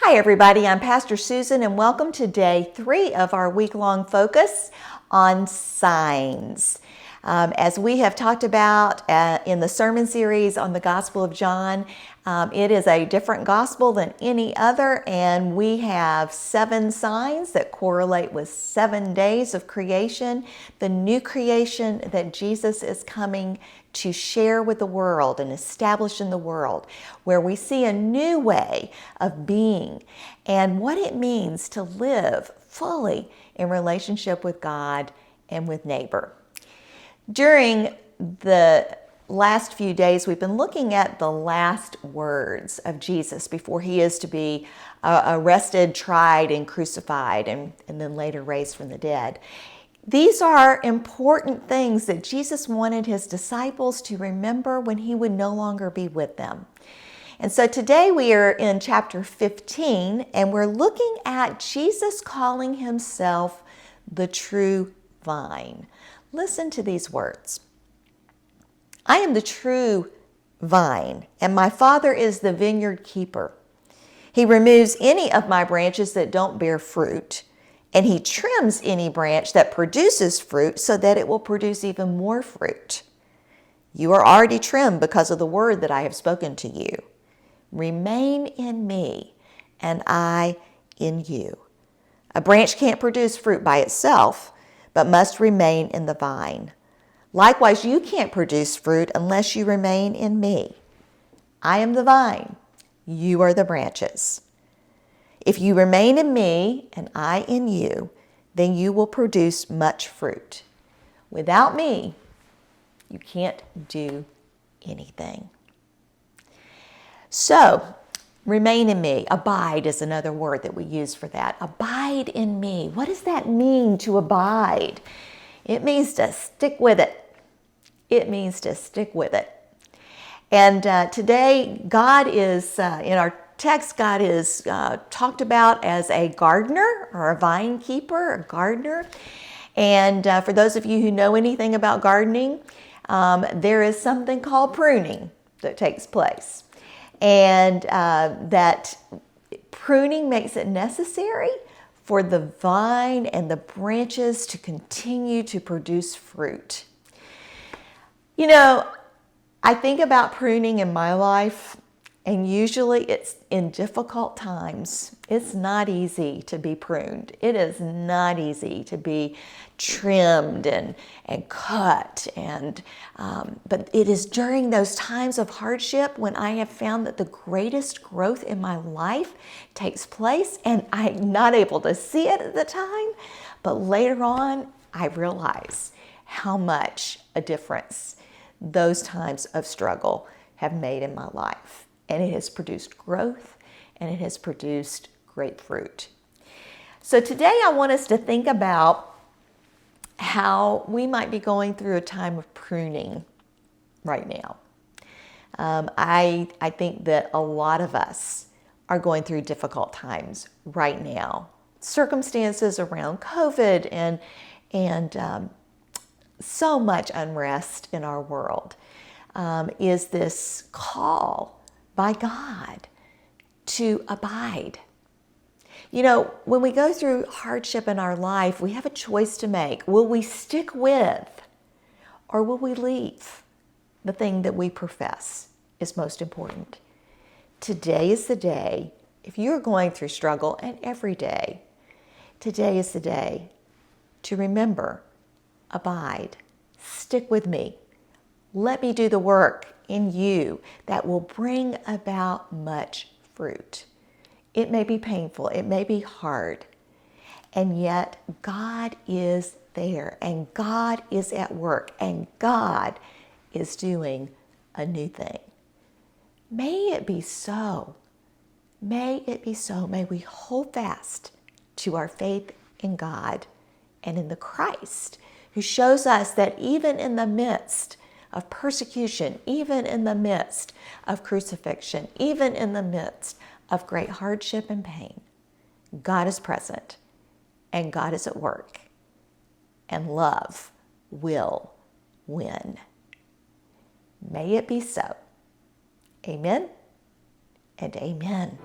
Hi everybody, I'm Pastor Susan and welcome to day 3 of our week-long focus on signs. As we have talked about in the sermon series on the Gospel of John, it is a different gospel than any other, and we have 7 signs that correlate with 7 days of creation, the new creation that Jesus is coming to share with the world and establish in the world, where we see a new way of being and what it means to live fully in relationship with God and with neighbor. During the last few days, we've been looking at the last words of Jesus before he is to be arrested, tried, and crucified, and then later raised from the dead. These are important things that Jesus wanted his disciples to remember when he would no longer be with them. And so today we are in chapter 15, and we're looking at Jesus calling himself the true vine. Listen to these words. I am the true vine, and my Father is the vineyard keeper. He removes any of my branches that don't bear fruit, and he trims any branch that produces fruit so that it will produce even more fruit. You are already trimmed because of the word that I have spoken to you. Remain in me, and I in you. A branch can't produce fruit by itself, but must remain in the vine. Likewise, you can't produce fruit unless you remain in me. I am the vine, you are the branches. If you remain in me and I in you, then you will produce much fruit. Without me, you can't do anything. So, remain in me. Abide is another word that we use for that. Abide in me. What does that mean to abide? It means to stick with it. It means to stick with it. And today, God is, in our text, God is talked about as a gardener or a vine keeper, a gardener. And for those of you who know anything about gardening, there is something called pruning that takes place. And that pruning makes it necessary for the vine and the branches to continue to produce fruit. You know, I think about pruning in my life, and usually it's in difficult times. It's not easy to be pruned. It is not easy to be trimmed and cut. But it is during those times of hardship when I have found that the greatest growth in my life takes place, and I'm not able to see it at the time. But later on, I realize how much a difference those times of struggle have made in my life. And it has produced growth, and it has produced great fruit. So today I want us to think about how we might be going through a time of pruning right now. I think that a lot of us are going through difficult times right now. Circumstances around COVID and so much unrest in our world is this call by God to abide. You know, when we go through hardship in our life, we have a choice to make. Will we stick with, or will we leave? The thing that we profess is most important. Today is the day, if you're going through struggle, and every day, today is the day to remember, abide, stick with me. Let me do the work in you that will bring about much fruit. It may be painful, it may be hard, and yet God is there, and God is at work, and God is doing a new thing. May it be so. May it be so. May we hold fast to our faith in God and in the Christ, who shows us that even in the midst of persecution, even in the midst of crucifixion, even in the midst of great hardship and pain, God is present, and God is at work, and love will win. May it be so. Amen and amen.